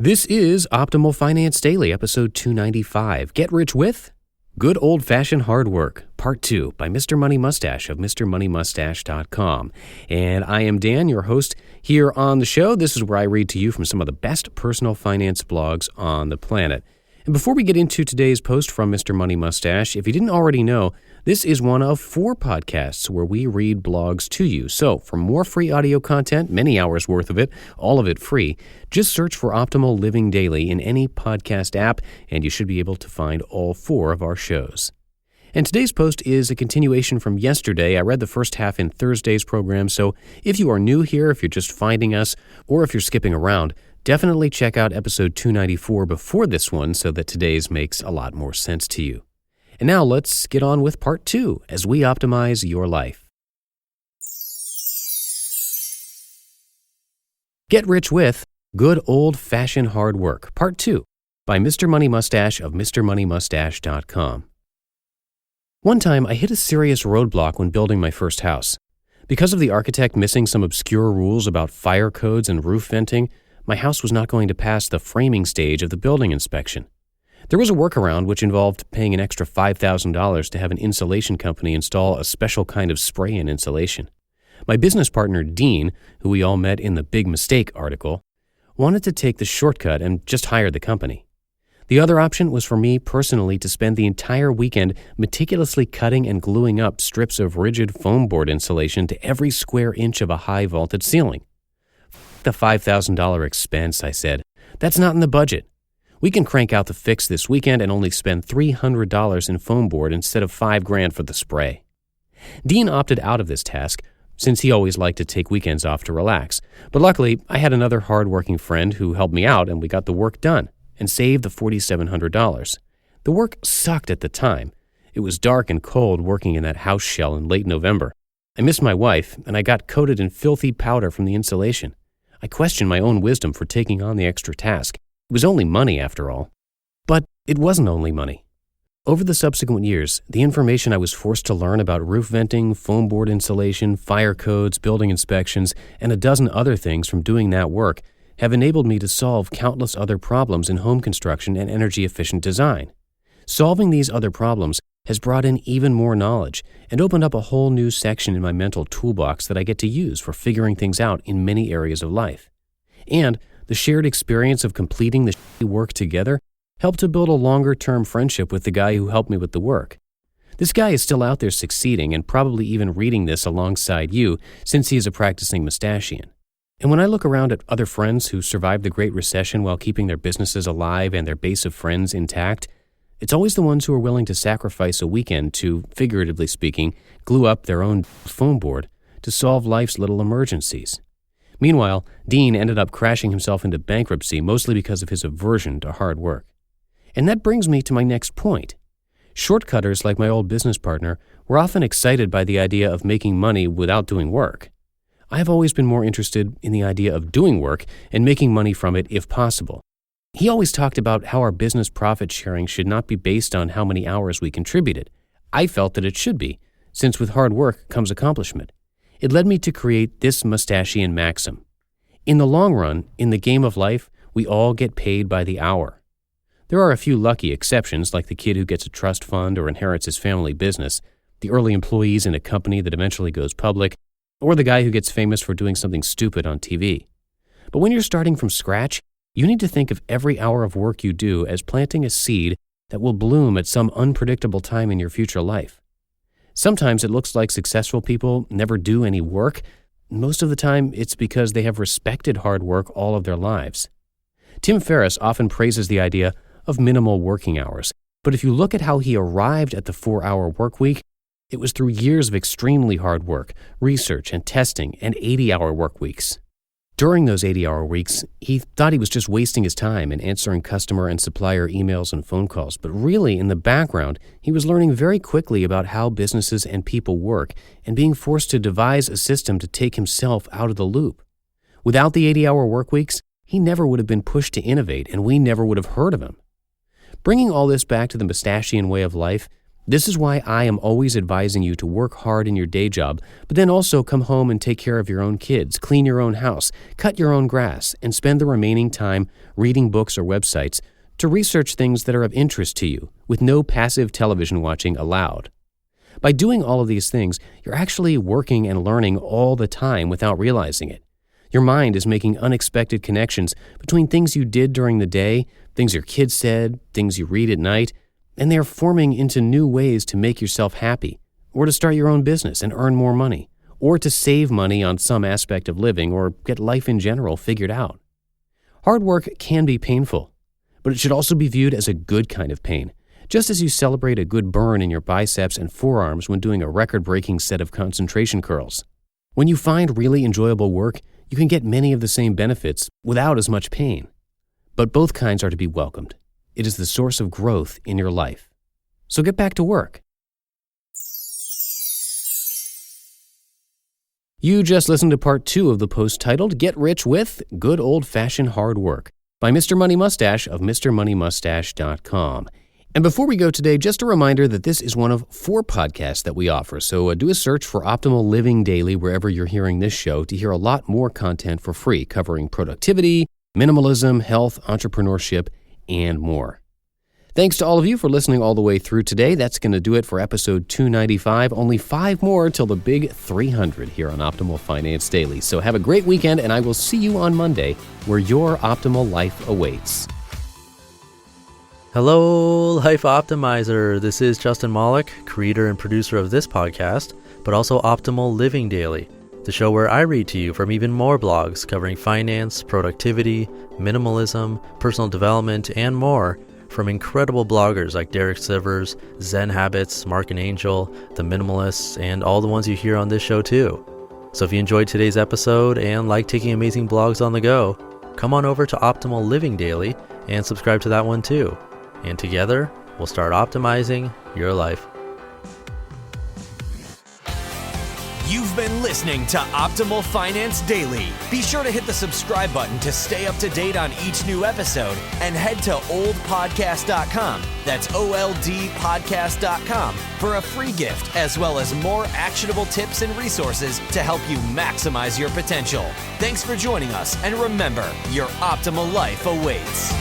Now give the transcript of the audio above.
This is Optimal Finance Daily, episode 295. Get Rich With Good Old-Fashioned Hard Work, Part 2 by Mr. Money Mustache of MrMoneyMustache.com. And I am Dan, your host here on the show. This is where I read to you from some of the best personal finance blogs on the planet. And before we get into today's post from Mr. Money Mustache, if you didn't already know, this is one of 4 podcasts where we read blogs to you. So for more free audio content, many hours worth of it, all of it free, just search for Optimal Living Daily in any podcast app, and you should be able to find all 4 of our shows. And today's post is a continuation from yesterday. I read the first half in Thursday's program, so if you are new here, if you're just finding us, or if you're skipping around, definitely check out episode 294 before this one so that today's makes a lot more sense to you. And now let's get on with part 2 as we optimize your life. Get Rich With Good Old-Fashioned Hard Work, Part 2 by Mr. Money Mustache of MrMoneyMustache.com. One time I hit a serious roadblock when building my first house. Because of the architect missing some obscure rules about fire codes and roof venting, my house was not going to pass the framing stage of the building inspection. There was a workaround which involved paying an extra $5,000 to have an insulation company install a special kind of spray-in insulation. My business partner, Dean, who we all met in the Big Mistake article, wanted to take the shortcut and just hire the company. The other option was for me personally to spend the entire weekend meticulously cutting and gluing up strips of rigid foam board insulation to every square inch of a high-vaulted ceiling. The $5,000 expense, I said. That's not in the budget. We can crank out the fix this weekend and only spend $300 in foam board instead of $5,000 for the spray. Dean opted out of this task since he always liked to take weekends off to relax. But luckily, I had another hard-working friend who helped me out and we got the work done and saved the $4,700. The work sucked at the time. It was dark and cold working in that house shell in late November. I missed my wife and I got coated in filthy powder from the insulation. I questioned my own wisdom for taking on the extra task. It was only money, after all. But it wasn't only money. Over the subsequent years, the information I was forced to learn about roof venting, foam board insulation, fire codes, building inspections, and a dozen other things from doing that work have enabled me to solve countless other problems in home construction and energy-efficient design. Solving these other problems has brought in even more knowledge and opened up a whole new section in my mental toolbox that I get to use for figuring things out in many areas of life. And the shared experience of completing the work together helped to build a longer-term friendship with the guy who helped me with the work. This guy is still out there succeeding and probably even reading this alongside you since he is a practicing mustachian. And when I look around at other friends who survived the Great Recession while keeping their businesses alive and their base of friends intact, it's always the ones who are willing to sacrifice a weekend to, figuratively speaking, glue up their own foam board to solve life's little emergencies. Meanwhile, Dean ended up crashing himself into bankruptcy mostly because of his aversion to hard work. And that brings me to my next point. Shortcutters like my old business partner were often excited by the idea of making money without doing work. I have always been more interested in the idea of doing work and making money from it if possible. He always talked about how our business profit sharing should not be based on how many hours we contributed. I felt that it should be, since with hard work comes accomplishment. It led me to create this mustachian maxim. In the long run, in the game of life, we all get paid by the hour. There are a few lucky exceptions, like the kid who gets a trust fund or inherits his family business, the early employees in a company that eventually goes public, or the guy who gets famous for doing something stupid on TV. But when you're starting from scratch, you need to think of every hour of work you do as planting a seed that will bloom at some unpredictable time in your future life. Sometimes it looks like successful people never do any work. Most of the time, it's because they have respected hard work all of their lives. Tim Ferriss often praises the idea of minimal working hours, but if you look at how he arrived at the 4-hour work week, it was through years of extremely hard work, research and testing, and 80-hour work weeks. During those 80-hour weeks, he thought he was just wasting his time in answering customer and supplier emails and phone calls, but really, in the background, he was learning very quickly about how businesses and people work and being forced to devise a system to take himself out of the loop. Without the 80-hour work weeks, he never would have been pushed to innovate, and we never would have heard of him. Bringing all this back to the mustachian way of life, This is why I am always advising you to work hard in your day job, but then also come home and take care of your own kids, clean your own house, cut your own grass, and spend the remaining time reading books or websites to research things that are of interest to you, with no passive television watching allowed. By doing all of these things, you're actually working and learning all the time without realizing it. Your mind is making unexpected connections between things you did during the day, things your kids said, things you read at night, and they are forming into new ways to make yourself happy, or to start your own business and earn more money, or to save money on some aspect of living or get life in general figured out. Hard work can be painful, but it should also be viewed as a good kind of pain, just as you celebrate a good burn in your biceps and forearms when doing a record-breaking set of concentration curls. When you find really enjoyable work, you can get many of the same benefits without as much pain. But both kinds are to be welcomed. It is the source of growth in your life. So get back to work. You just listened to part 2 of the post titled Get Rich with Good Old-Fashioned Hard Work by Mr. Money Mustache of MrMoneyMustache.com. And before we go today, just a reminder that this is one of 4 podcasts that we offer. So do a search for Optimal Living Daily wherever you're hearing this show to hear a lot more content for free covering productivity, minimalism, health, entrepreneurship, and more. Thanks to all of you for listening all the way through today. That's going to do it for episode 295. Only 5 more till the big 300 here on Optimal Finance Daily. So have a great weekend, and I will see you on Monday where your optimal life awaits. Hello, Life Optimizer. This is Justin Malik, creator and producer of this podcast, but also Optimal Living Daily, the show where I read to you from even more blogs covering finance, productivity, minimalism, personal development, and more from incredible bloggers like Derek Sivers, Zen Habits, Mark and Angel, The Minimalists, and all the ones you hear on this show too. So if you enjoyed today's episode and like taking amazing blogs on the go, come on over to Optimal Living Daily and subscribe to that one too. And together, we'll start optimizing your life. You've been listening to Optimal Finance Daily. Be sure to hit the subscribe button to stay up to date on each new episode and head to oldpodcast.com. That's OLDpodcast.com for a free gift as well as more actionable tips and resources to help you maximize your potential. Thanks for joining us, and remember, your optimal life awaits.